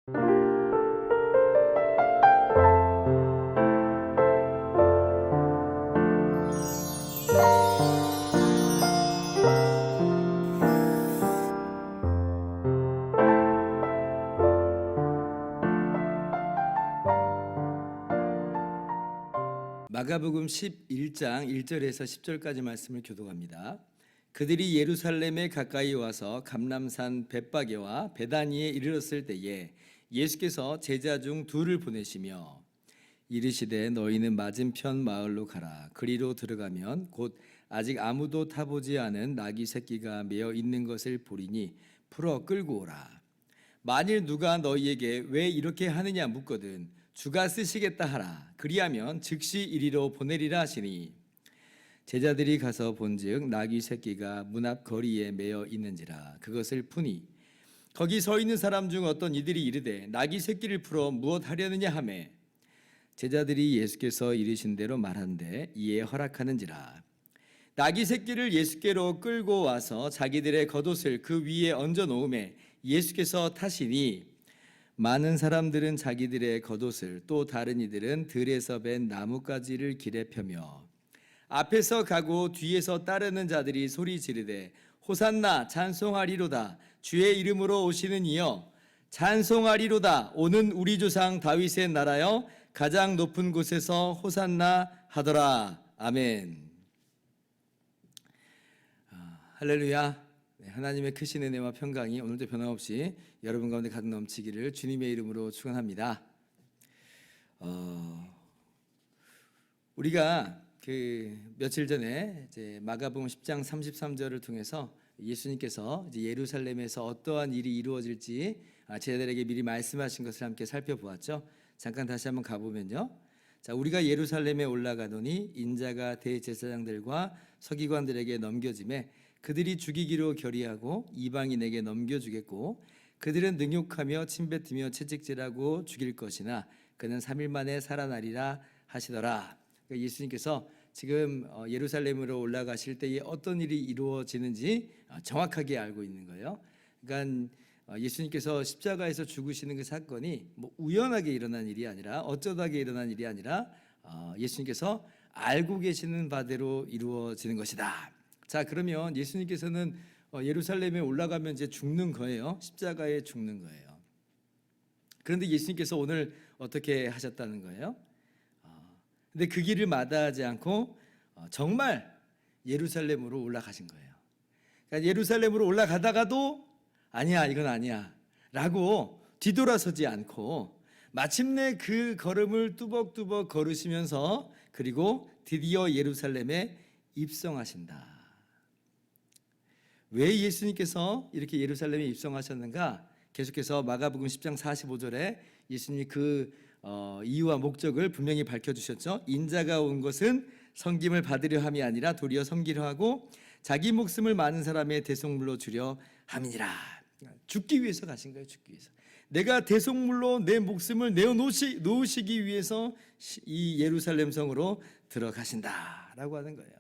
마가복음 11장 1절에서 10절까지 말씀을 교독합니다. 그들이 예루살렘에 가까이 와서 감람산 벳바게와 베다니에 이르렀을 때에 예수께서 제자 중 둘을 보내시며 이르시되 너희는 맞은편 마을로 가라. 그리로 들어가면 곧 아직 아무도 타보지 않은 나귀 새끼가 매어 있는 것을 보리니 풀어 끌고 오라. 만일 누가 너희에게 왜 이렇게 하느냐 묻거든 주가 쓰시겠다 하라. 그리하면 즉시 이리로 보내리라 하시니 제자들이 가서 본즉 나귀 새끼가 문 앞 거리에 매어 있는지라. 그것을 푸니 거기 서 있는 사람 중 어떤 이들이 이르되 나귀 새끼를 풀어 무엇 하려느냐 하매 제자들이 예수께서 이르신 대로 말한데 이에 허락하는지라. 나귀 새끼를 예수께로 끌고 와서 자기들의 겉옷을 그 위에 얹어 놓음에 예수께서 타시니 많은 사람들은 자기들의 겉옷을 또 다른 이들은 들에서 벤 나뭇가지를 길에 펴며 앞에서 가고 뒤에서 따르는 자들이 소리 지르되 호산나 찬송하리로다. 주의 이름으로 오시는 이여 찬송하리로다. 오는 우리 조상 다윗의 나라여 가장 높은 곳에서 호산나 하더라. 아멘. 할렐루야. 하나님의 크신 은혜와 평강이 오늘도 변함없이 여러분 가운데 가득 넘치기를 주님의 이름으로 축원합니다. 우리가 며칠 전에 이제 마가복음 10장 33절을 통해서 예수님께서 이제 예루살렘에서 어떠한 일이 이루어질지 제자들에게 미리 말씀하신 것을 함께 살펴보았죠. 잠깐 다시 한번 가보면요. 자, 우리가 예루살렘에 올라가더니 인자가 대제사장들과 서기관들에게 넘겨짐에 그들이 죽이기로 결의하고 이방인에게 넘겨주겠고 그들은 능욕하며 침뱉으며 채찍질하고 죽일 것이나 그는 3일 만에 살아나리라 하시더라. 그러니까 예수님께서 지금 예루살렘으로 올라가실 때에 어떤 일이 이루어지는지 정확하게 알고 있는 거예요. 그러니까 예수님께서 십자가에서 죽으시는 그 사건이 뭐 우연하게 일어난 일이 아니라 어쩌다게 일어난 일이 아니라 예수님께서 알고 계시는 바대로 이루어지는 것이다. 자, 그러면 예수님께서는 예루살렘에 올라가면 이제 죽는 거예요. 십자가에 죽는 거예요. 그런데 예수님께서 오늘 어떻게 하셨다는 거예요? 근데 그 길을 마다하지 않고 정말 예루살렘으로 올라가신 거예요. 그러니까 예루살렘으로 올라가다가도 아니야, 이건 아니야 라고 뒤돌아서지 않고 마침내 그 걸음을 뚜벅뚜벅 걸으시면서 그리고 드디어 예루살렘에 입성하신다. 왜 예수님께서 이렇게 예루살렘에 입성하셨는가? 계속해서 마가복음 10장 45절에 예수님이 그 이유와 목적을 분명히 밝혀주셨죠. 인자가 온 것은 섬김을 받으려 함이 아니라 도리어 섬기려 하고 자기 목숨을 많은 사람의 대속물로 주려 함이니라. 죽기 위해서 가신 거예요. 죽기 위해서. 내가 대속물로 내 목숨을 내어놓으시기 위해서 이 예루살렘 성으로 들어가신다라고 하는 거예요.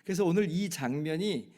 그래서 오늘 이 장면이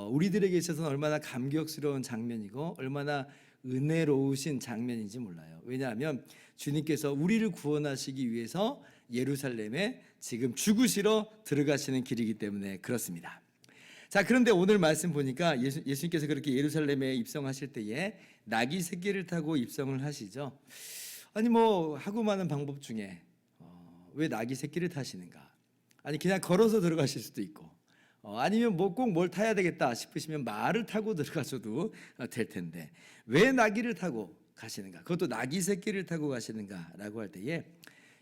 우리들에게 있어서는 얼마나 감격스러운 장면이고 얼마나 은혜로우신 장면인지 몰라요. 왜냐하면 주님께서 우리를 구원하시기 위해서 예루살렘에 지금 죽으시러 들어가시는 길이기 때문에 그렇습니다. 자, 그런데 오늘 말씀 보니까 예수님께서 그렇게 예루살렘에 입성하실 때에 나귀 새끼를 타고 입성을 하시죠. 아니 뭐 하고 많은 방법 중에 왜 나귀 새끼를 타시는가? 아니 그냥 걸어서 들어가실 수도 있고 아니면 뭐 꼭 뭘 타야 되겠다 싶으시면 말을 타고 들어가셔도 될 텐데 왜 나귀를 타고 가시는가? 그것도 나귀 새끼를 타고 가시는가라고 할 때에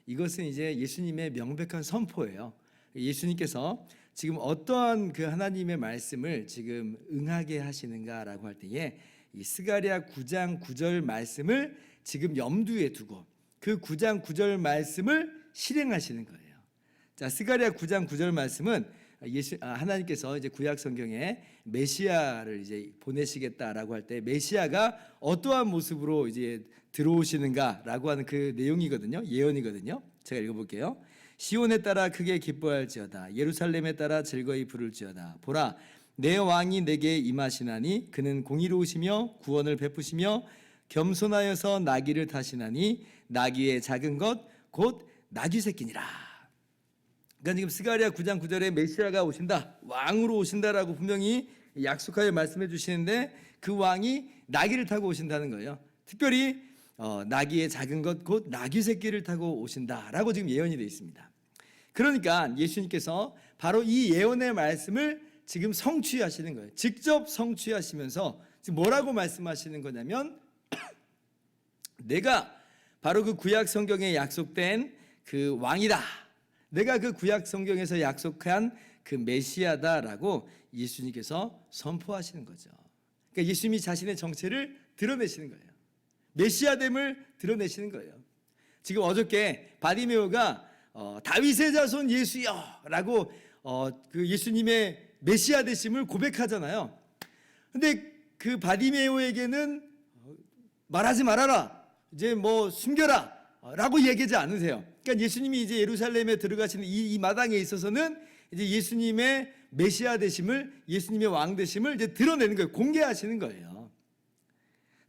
이것은 이제 예수님의 명백한 선포예요. 예수님께서 지금 어떠한 그 하나님의 말씀을 지금 응하게 하시는가라고 할 때에 이 스가랴 9장 9절 말씀을 지금 염두에 두고 그 9장 9절 말씀을 실행하시는 거예요. 자, 스가랴 9장 9절 말씀은 하나님께서 이제 구약 성경에 메시아를 이제 보내시겠다라고 할 때 메시아가 어떠한 모습으로 이제 들어오시는가라고 하는 그 내용이거든요. 예언이거든요. 제가 읽어볼게요. 시온에 따라 크게 기뻐할지어다. 예루살렘에 따라 즐거이 부를지어다. 보라, 내 왕이 내게 임하시나니 그는 공의로우시며 구원을 베푸시며 겸손하여서 나귀를 타시나니 나귀의 작은 것 곧 나귀 새끼니라. 그러니까 지금 스가랴 9장 9절에 메시아가 오신다, 왕으로 오신다라고 분명히 약속하여 말씀해 주시는데 그 왕이 나귀를 타고 오신다는 거예요. 특별히 나귀의 작은 것 곧 나귀 새끼를 타고 오신다라고 지금 예언이 되어 있습니다. 그러니까 예수님께서 바로 이 예언의 말씀을 지금 성취하시는 거예요. 직접 성취하시면서 지금 뭐라고 말씀하시는 거냐면 내가 바로 그 구약 성경에 약속된 그 왕이다. 내가 그 구약 성경에서 약속한 그 메시아다라고 예수님께서 선포하시는 거죠. 그러니까 예수님이 자신의 정체를 드러내시는 거예요. 메시아됨을 드러내시는 거예요. 지금 어저께 바디메오가 다윗의 자손 예수여라고 그 예수님의 메시아 되심을 고백하잖아요. 근데 그 바디메오에게는 말하지 말아라, 이제 뭐 숨겨라 라고 얘기하지 않으세요. 그러니까 예수님이 이제 예루살렘에 들어가시는 이 마당에 있어서는 이제 예수님의 메시아 되심을, 예수님의 왕 되심을 이제 드러내는 거예요. 공개하시는 거예요.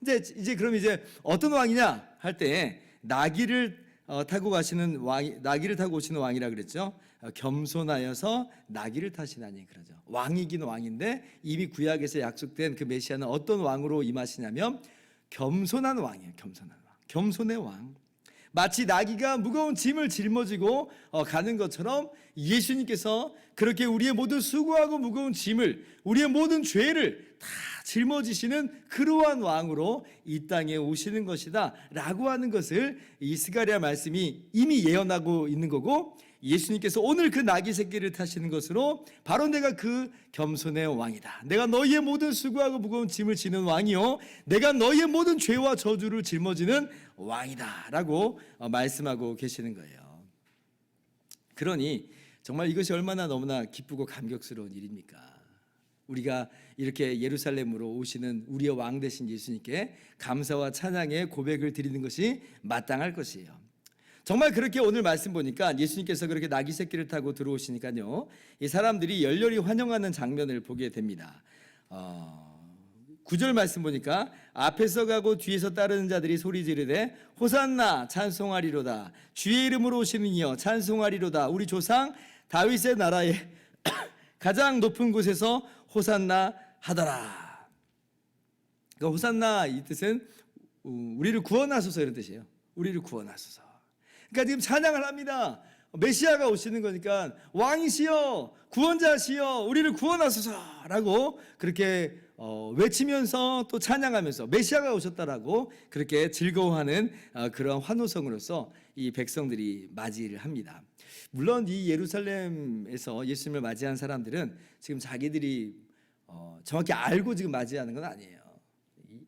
이제 그럼 이제 어떤 왕이냐 할 때 나귀를 타고 가시는 왕, 나귀를 타고 오시는 왕이라 그랬죠. 겸손하여서 나귀를 타시나니 그러죠. 왕이긴 왕인데 이미 구약에서 약속된 그 메시아는 어떤 왕으로 임하시냐면 겸손한 왕이에요. 겸손한 왕, 겸손의 왕. 마치 나귀가 무거운 짐을 짊어지고 가는 것처럼 예수님께서 그렇게 우리의 모든 수고하고 무거운 짐을, 우리의 모든 죄를 다 짊어지시는 그러한 왕으로 이 땅에 오시는 것이다 라고 하는 것을 이 스가랴 말씀이 이미 예언하고 있는 거고, 예수님께서 오늘 그 나귀 새끼를 타시는 것으로 바로 내가 그 겸손의 왕이다, 내가 너희의 모든 수고하고 무거운 짐을 지는 왕이요, 내가 너희의 모든 죄와 저주를 짊어지는 왕이다 라고 말씀하고 계시는 거예요. 그러니 정말 이것이 얼마나 너무나 기쁘고 감격스러운 일입니까? 우리가 이렇게 예루살렘으로 오시는 우리의 왕 되신 예수님께 감사와 찬양의 고백을 드리는 것이 마땅할 것이에요. 정말 그렇게 오늘 말씀 보니까 예수님께서 그렇게 나귀 새끼를 타고 들어오시니까요, 이 사람들이 열렬히 환영하는 장면을 보게 됩니다. 9절 말씀 보니까 앞에서 가고 뒤에서 따르는 자들이 소리 지르되 호산나 찬송하리로다, 주의 이름으로 오시는 이여 찬송하리로다, 우리 조상 다윗의 나라에 가장 높은 곳에서 호산나 하더라. 그러니까 호산나 이 뜻은 우리를 구원하소서 이런 뜻이에요. 우리를 구원하소서. 그러니까 지금 찬양을 합니다. 메시아가 오시는 거니까 왕이시여, 구원자시여, 우리를 구원하소서라고 그렇게 외치면서 또 찬양하면서 메시아가 오셨다라고 그렇게 즐거워하는 그런 환호성으로서 이 백성들이 맞이를 합니다. 물론 이 예루살렘에서 예수님을 맞이한 사람들은 지금 자기들이 정확히 알고 지금 맞이하는 건 아니에요.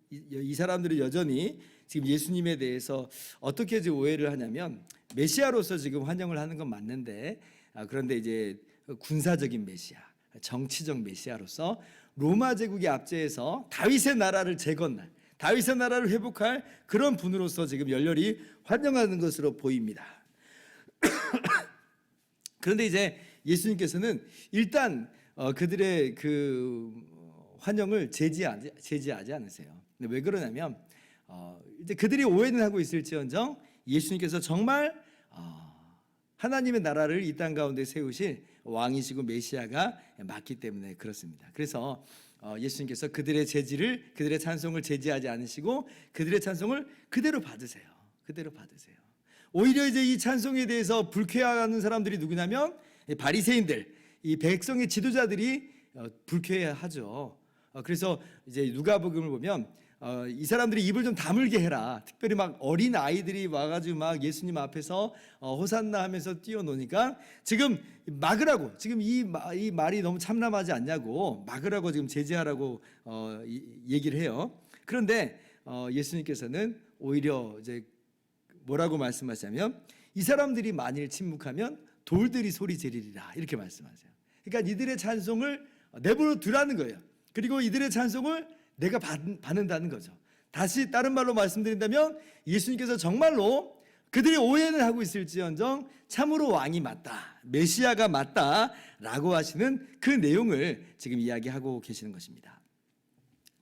이 사람들은 여전히 지금 예수님에 대해서 어떻게 오해를 하냐면 메시아로서 지금 환영을 하는 건 맞는데, 그런데 이제 군사적인 메시아, 정치적 메시아로서 로마 제국의 압제에서 다윗의 나라를 재건할, 다윗의 나라를 회복할 그런 분으로서 지금 열렬히 환영하는 것으로 보입니다. 그런데 이제 예수님께서는 일단 그들의 그 환영을 제지하지 않으세요. 왜 그러냐면 이제 그들이 오해는 하고 있을지언정 예수님께서 정말 하나님의 나라를 이 땅 가운데 세우실 왕이시고 메시아가 맞기 때문에 그렇습니다. 그래서 예수님께서 그들의 찬송을 제지하지 않으시고 그들의 찬송을 그대로 받으세요. 그대로 받으세요. 오히려 이제 이 찬송에 대해서 불쾌해하는 사람들이 누구냐면 바리새인들, 이 백성의 지도자들이 불쾌해하죠. 그래서 이제 누가복음을 보면 이 사람들이 입을 좀 다물게 해라. 특별히 막 어린 아이들이 와가지고 막 예수님 앞에서 호산나 하면서 뛰어노니까 지금 막으라고, 지금 이 말이 너무 참남하지 않냐고 막으라고 지금 제지하라고 얘기를 해요. 그런데 예수님께서는 오히려 이제 뭐라고 말씀하시냐면 이 사람들이 만일 침묵하면 돌들이 소리 지르리라 이렇게 말씀하세요. 그러니까 이들의 찬송을 내버려 두라는 거예요. 그리고 이들의 찬송을 내가 받는다는 거죠. 다시 다른 말로 말씀드린다면 예수님께서 정말로 그들이 오해는 하고 있을지언정 참으로 왕이 맞다, 메시아가 맞다라고 하시는 그 내용을 지금 이야기하고 계시는 것입니다.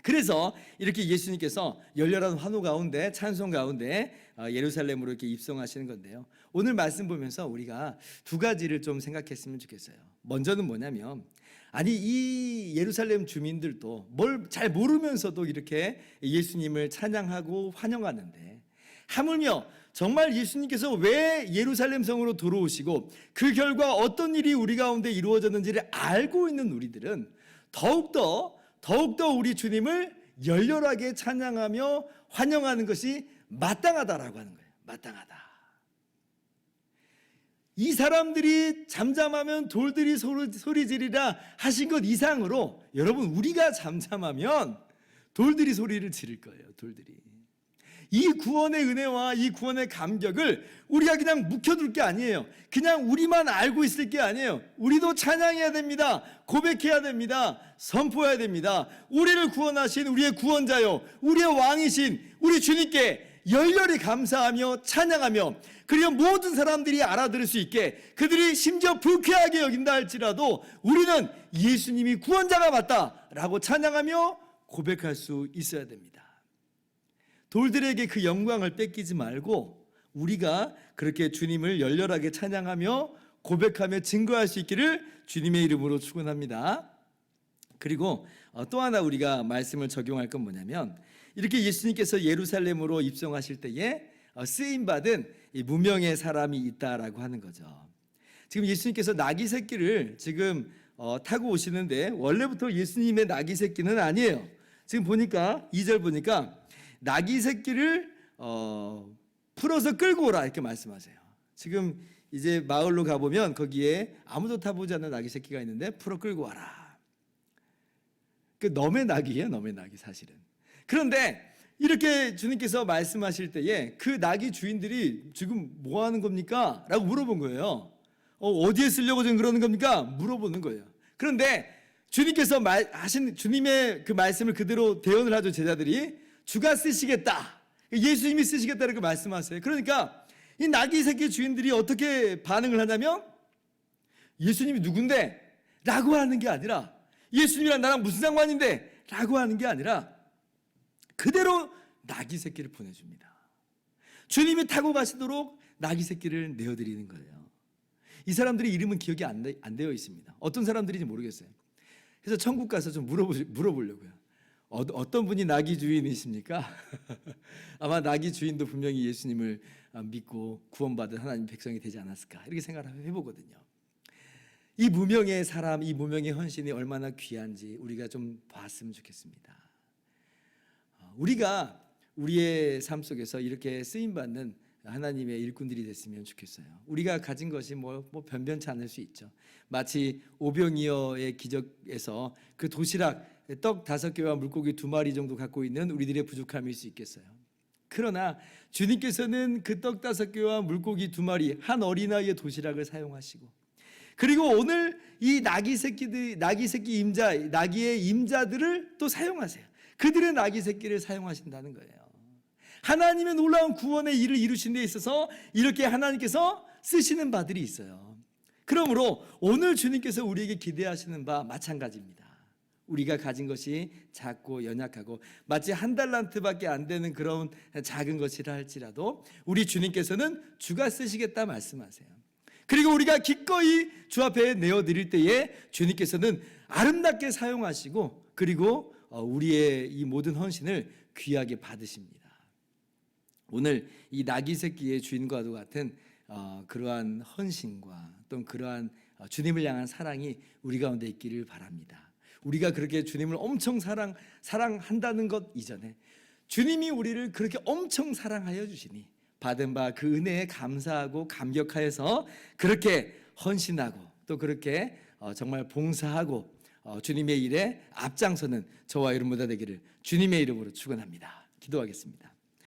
그래서 이렇게 예수님께서 열렬한 환호 가운데 찬송 가운데 예루살렘으로 이렇게 입성하시는 건데요. 오늘 말씀 보면서 우리가 두 가지를 좀 생각했으면 좋겠어요. 먼저는 뭐냐면, 아니 이 예루살렘 주민들도 뭘 잘 모르면서도 이렇게 예수님을 찬양하고 환영하는데, 하물며 정말 예수님께서 왜 예루살렘 성으로 들어오시고 그 결과 어떤 일이 우리 가운데 이루어졌는지를 알고 있는 우리들은 더욱더 우리 주님을 열렬하게 찬양하며 환영하는 것이 마땅하다라고 하는 거예요. 마땅하다. 이 사람들이 잠잠하면 돌들이 소리 지르라 하신 것 이상으로, 여러분 우리가 잠잠하면 돌들이 소리를 지를 거예요. 돌들이. 이 구원의 은혜와 이 구원의 감격을 우리가 그냥 묵혀둘 게 아니에요. 그냥 우리만 알고 있을 게 아니에요. 우리도 찬양해야 됩니다. 고백해야 됩니다. 선포해야 됩니다. 우리를 구원하신 우리의 구원자요, 우리의 왕이신 우리 주님께 열렬히 감사하며 찬양하며, 그리고 모든 사람들이 알아들을 수 있게, 그들이 심지어 불쾌하게 여긴다 할지라도 우리는 예수님이 구원자가 맞다라고 찬양하며 고백할 수 있어야 됩니다. 돌들에게 그 영광을 뺏기지 말고 우리가 그렇게 주님을 열렬하게 찬양하며 고백하며 증거할 수 있기를 주님의 이름으로 축원합니다. 그리고 또 하나 우리가 말씀을 적용할 건 뭐냐면, 이렇게 예수님께서 예루살렘으로 입성하실 때에 쓰임받은 이 무명의 사람이 있다라고 하는 거죠. 지금 예수님께서 나귀 새끼를 지금 타고 오시는데, 원래부터 예수님의 나귀 새끼는 아니에요. 지금 보니까 2절 보니까 나귀 새끼를 풀어서 끌고 오라 이렇게 말씀하세요. 지금 이제 마을로 가보면 거기에 아무도 타보지 않는 나귀 새끼가 있는데 풀어 끌고 와라. 그 너의 나귀예요. 너의 나귀 사실은. 그런데 이렇게 주님께서 말씀하실 때에 그 나귀 주인들이 지금 뭐 하는 겁니까? 라고 물어본 거예요. 어디에 쓰려고 지금 그러는 겁니까? 물어보는 거예요. 그런데 주님께서 하신 주님의 그 말씀을 그대로 대언을 하죠. 제자들이 주가 쓰시겠다, 예수님이 쓰시겠다라고 말씀하세요. 그러니까 이 나귀 새끼 주인들이 어떻게 반응을 하냐면, 예수님이 누군데? 라고 하는 게 아니라, 예수님이랑 나랑 무슨 상관인데? 라고 하는 게 아니라 그대로 나귀 새끼를 보내줍니다. 주님이 타고 가시도록 나귀 새끼를 내어드리는 거예요. 이 사람들의 이름은 기억이 안 되어 있습니다. 어떤 사람들인지 모르겠어요. 그래서 천국 가서 좀 물어보려고요. 어떤 분이 나귀 주인이십니까? 아마 나귀 주인도 분명히 예수님을 믿고 구원받은 하나님 백성이 되지 않았을까, 이렇게 생각을 해보거든요. 이 무명의 사람, 이 무명의 헌신이 얼마나 귀한지 우리가 좀 봤으면 좋겠습니다. 우리가 우리의 삶 속에서 이렇게 쓰임받는 하나님의 일꾼들이 됐으면 좋겠어요. 우리가 가진 것이 뭐 변변치 않을 수 있죠. 마치 오병이어의 기적에서 그 도시락 떡 5개와 물고기 2마리 정도 갖고 있는 우리들의 부족함일 수 있겠어요. 그러나 주님께서는 그 떡 5개와 물고기 2마리, 한 어린아이의 도시락을 사용하시고, 그리고 오늘 이 나귀 새끼 임자, 나귀의 임자들을 또 사용하세요. 그들의 나귀 새끼를 사용하신다는 거예요. 하나님의 놀라운 구원의 일을 이루신 데 있어서 이렇게 하나님께서 쓰시는 바들이 있어요. 그러므로 오늘 주님께서 우리에게 기대하시는 바 마찬가지입니다. 우리가 가진 것이 작고 연약하고 마치 한 달란트밖에 안 되는 그런 작은 것이라 할지라도 우리 주님께서는 주가 쓰시겠다 말씀하세요. 그리고 우리가 기꺼이 주 앞에 내어드릴 때에 주님께서는 아름답게 사용하시고, 그리고 우리의 이 모든 헌신을 귀하게 받으십니다. 오늘 이 나귀 새끼의 주인과도 같은 그러한 헌신과 또 그러한 주님을 향한 사랑이 우리 가운데 있기를 바랍니다. 우리가 그렇게 주님을 엄청 사랑한다는 것 이전에 주님이 우리를 그렇게 엄청 사랑하여 주시니 받은 바 그 은혜에 감사하고 감격하여서 그렇게 헌신하고 또 그렇게 정말 봉사하고 주님의 일에 앞장서는 저와 여러분 모두 되기를 주님의 이름으로 축원합니다. 기도하겠습니다.